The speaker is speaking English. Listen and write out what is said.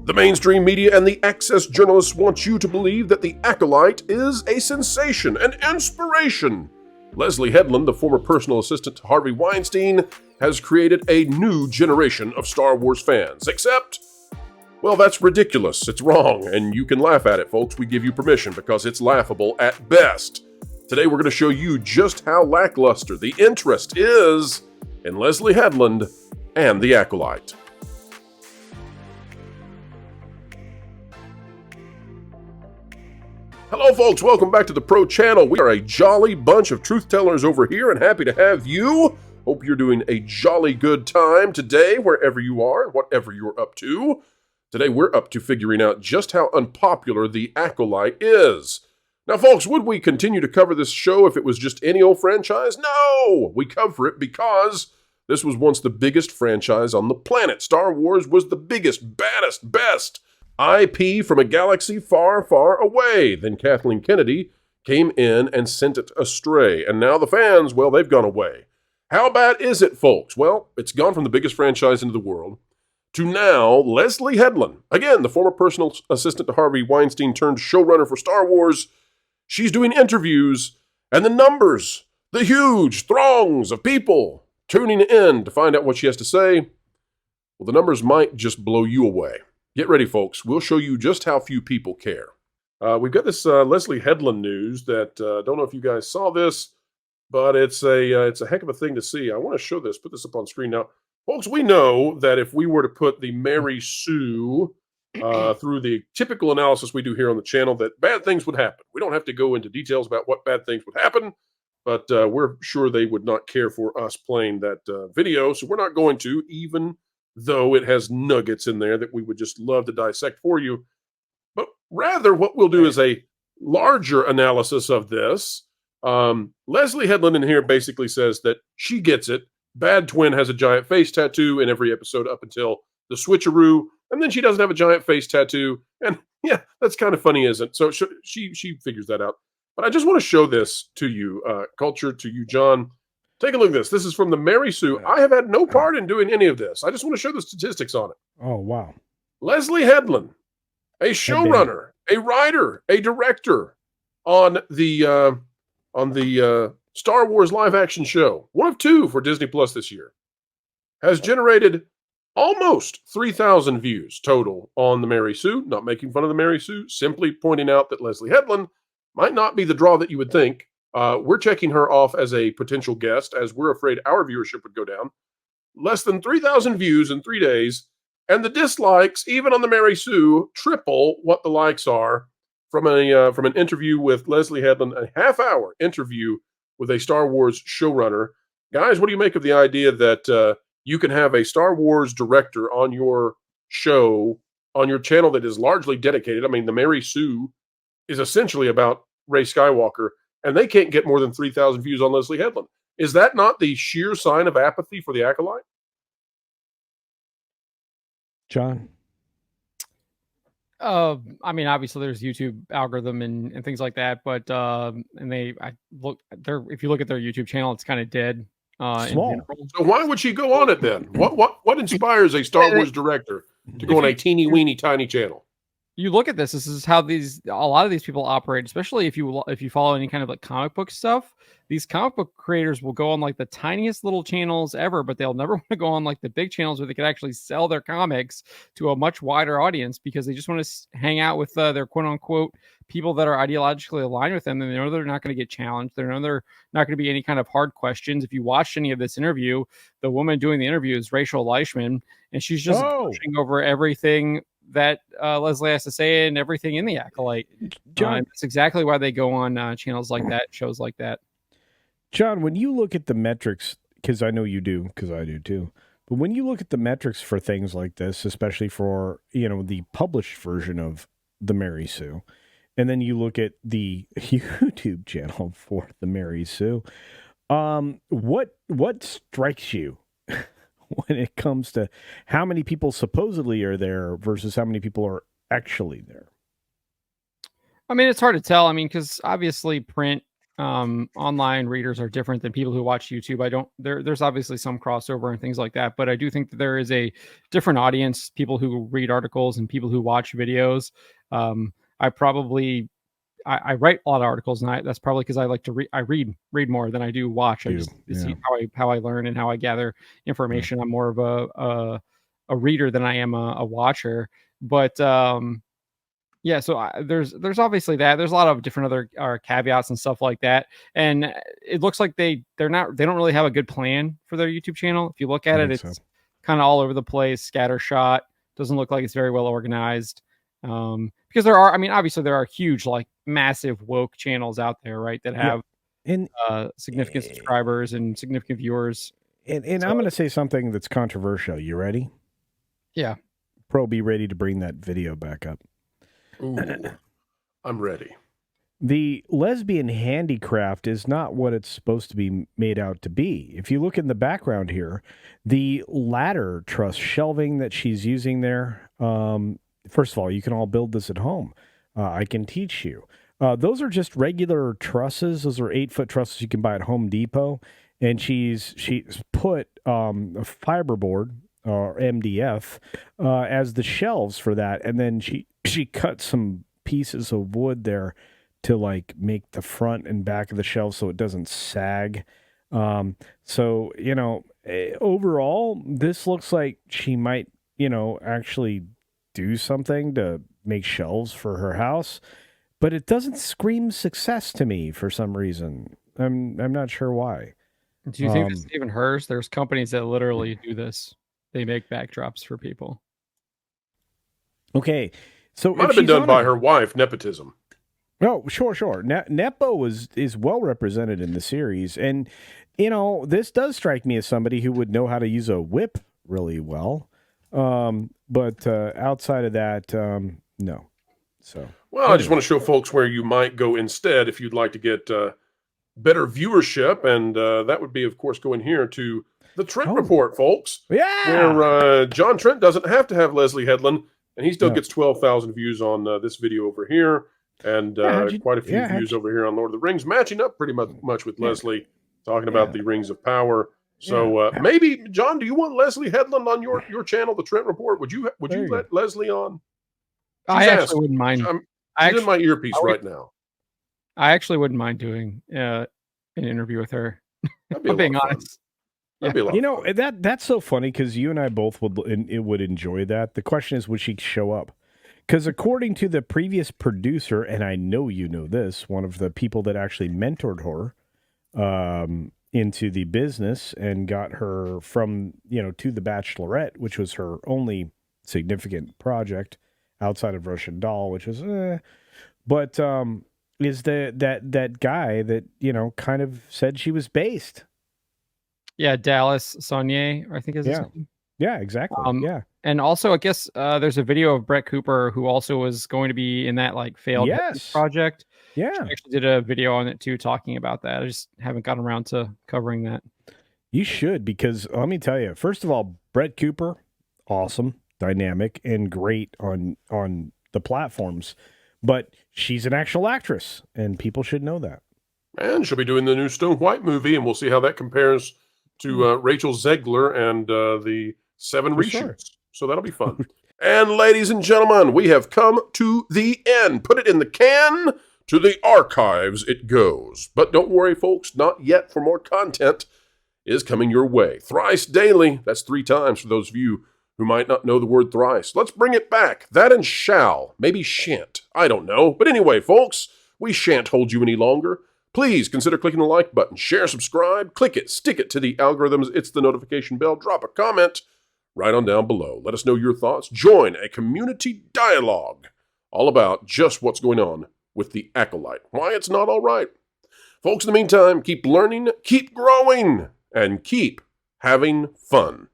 The mainstream media and the access journalists want you to believe that the Acolyte is a sensation, an inspiration. Lesley Headland, the former personal assistant to Harvey Weinstein, has created a new generation of Star Wars fans. Except, well, that's ridiculous. It's wrong, and you can laugh at it, folks. We give you permission because it's laughable at best. Today, we're going to show you just how lackluster the interest is in Lesley Headland and the Acolyte. Hello folks, welcome back to the Pro Channel. We are a jolly bunch of truth tellers over here and happy to have you. Hope you're doing a jolly good time today, wherever you are and whatever you're up to. Today we're up to figuring out just how unpopular the Acolyte is. Now folks, would we continue to cover this show if it was just any old franchise? No! We cover it because this was once the biggest franchise on the planet. Star Wars was the biggest, baddest, best IP from a galaxy far, far away. Then Kathleen Kennedy came in and sent it astray. And now the fans, well, they've gone away. How bad is it, folks? Well, it's gone from the biggest franchise into the world to now Lesley Headland, again, the former personal assistant to Harvey Weinstein turned showrunner for Star Wars. She's doing interviews, and the numbers, the huge throngs of people tuning in to find out what she has to say, well, the numbers might just blow you away. Get ready, folks. We'll show you just how few people care. We've got this Lesley Headland news that don't know if you guys saw this, but it's a heck of a thing to see. I want to show this, put this up on screen now. Folks, we know that if we were to put the Mary Sue through the typical analysis we do here on the channel, that bad things would happen. We don't have to go into details about what bad things would happen, but we're sure they would not care for us playing that video, so we're not going to, even though it has nuggets in there that we would just love to dissect for you. But rather, what we'll do is a larger analysis of this. Lesley Headland in here basically says that she gets it. Bad Twin has a giant face tattoo in every episode up until the switcheroo, and then she doesn't have a giant face tattoo. And yeah, that's kind of funny, isn't it? So she figures that out. But I just want to show this to you, Culture, to you, John. Take a look at this. This is from the Mary Sue. I have had no part in doing any of this. I just want to show the statistics on it. Oh, wow. Lesley Headland, a showrunner, a writer, a director on the Star Wars live action show, one of two for Disney Plus this year, has generated almost 3,000 views total on the Mary Sue. Not making fun of the Mary Sue, simply pointing out that Lesley Headland might not be the draw that you would think. We're checking her off as a potential guest, as we're afraid our viewership would go down. Less than 3,000 views in 3 days, and the dislikes, even on the Mary Sue, triple what the likes are from an interview with Lesley Headland, a half-hour interview with a Star Wars showrunner. Guys, what do you make of the idea that you can have a Star Wars director on your show, on your channel that is largely dedicated? I mean, the Mary Sue is essentially about Rey Skywalker, and they can't get more than 3,000 views on Lesley Headland. Is that not the sheer sign of apathy for the Acolyte? John? I mean, obviously there's YouTube algorithm and things like that, but if you look at their YouTube channel, it's kind of dead. Small. So why would she go on it then? What inspires a Star Wars director to go on a teeny weeny tiny channel? You look at this is how a lot of these people operate, especially if you follow any kind of like comic book stuff. These comic book creators will go on like the tiniest little channels ever, but they'll never want to go on like the big channels where they can actually sell their comics to a much wider audience, because they just want to hang out with their quote unquote people that are ideologically aligned with them. And they know they're not going to get challenged. They know they're not going to be any kind of hard questions. If you watch any of this interview, the woman doing the interview is Rachel Leishman, and she's just pushing over everything that Lesley has to say and everything in the Acolyte. That's exactly why they go on channels like that, shows like that. John, when you look at the metrics, because I know you do, because I do too, but when you look at the metrics for things like this, especially for, the published version of the Mary Sue, and then you look at the YouTube channel for the Mary Sue, what strikes you when it comes to how many people supposedly are there versus how many people are actually there? I mean, it's hard to tell. I mean, because obviously print online readers are different than people who watch YouTube. There's obviously some crossover and things like that, but I do think that there is a different audience, people who read articles and people who watch videos. I write a lot of articles, and that's probably because I like to read. I read more than I do watch. It's how I learn and how I gather information. I'm more of a reader than I am a watcher. But yeah, so there's obviously that. There's a lot of different other caveats and stuff like that, and it looks like they don't really have a good plan for their YouTube channel. If you look at it, it's kind of all over the place, scattershot. Doesn't look like it's very well organized. Because obviously there are huge, like massive woke channels out there, right? That have significant subscribers and significant viewers. And so, I'm going to say something that's controversial. You ready? Yeah. Pro, be ready to bring that video back up. Ooh, I'm ready. The lesbian handicraft is not what it's supposed to be made out to be. If you look in the background here, the ladder truss shelving that she's using there, first of all, you can all build this at home. I can teach you. Those are just regular trusses. Those are 8-foot trusses you can buy at Home Depot. And she's put a fiberboard or MDF as the shelves for that. And then she cut some pieces of wood there to like make the front and back of the shelf so it doesn't sag. So, overall, this looks like she might, actually do something to make shelves for her house, but it doesn't scream success to me for some reason. I'm not sure why. Do you think it's even hers? There's companies that literally do this. They make backdrops for people. Okay, so might have been done by her wife, nepotism. No, sure. Nepo is well represented in the series, and this does strike me as somebody who would know how to use a whip really well. But outside of that, no. So well, I just want to show folks where you might go instead if you'd like to get better viewership, and that would be, of course, going here to the Trent Report, folks. Yeah, where John Trent doesn't have to have Lesley Headland, and he still gets 12,000 views on this video over here, and quite a few views over here on Lord of the Rings, matching up pretty much with Lesley, talking about the Rings of Power. So maybe, John, do you want Lesley Headland on your channel, the Trent Report? Would you let Lesley on? I actually wouldn't mind. She's in my earpiece right now. I actually wouldn't mind doing an interview with her. I'm being honest. That's so funny because you and I both would enjoy that. The question is, would she show up? Because according to the previous producer, and I know you know this, one of the people that actually mentored her into the business and got her from, to The Bachelorette, which was her only significant project outside of Russian Doll, which was, but is that guy that, kind of said she was based. Yeah, Dallas Saunier, I think is his name. Yeah, exactly. And also, I guess there's a video of Brett Cooper, who also was going to be in that failed project. Yeah, she actually did a video on it too, talking about that. I just haven't gotten around to covering that. You should, because let me tell you, first of all, Brett Cooper, awesome, dynamic, and great on the platforms. But she's an actual actress, and people should know that. And she'll be doing the new Stone White movie, and we'll see how that compares to Rachel Zegler and the 7 reshoots. Sure. So that'll be fun. And ladies and gentlemen, we have come to the end. Put it in the can. To the archives it goes. But don't worry, folks, not yet, for more content is coming your way. Thrice daily. That's 3 times for those of you who might not know the word thrice. Let's bring it back. That and shall. Maybe shan't. I don't know. But anyway, folks, we shan't hold you any longer. Please consider clicking the like button, share, subscribe, click it, stick it to the algorithms, it's the notification bell, drop a comment right on down below. Let us know your thoughts. Join a community dialogue all about just what's going on with the Acolyte, why it's not all right. Folks, in the meantime, keep learning, keep growing, and keep having fun.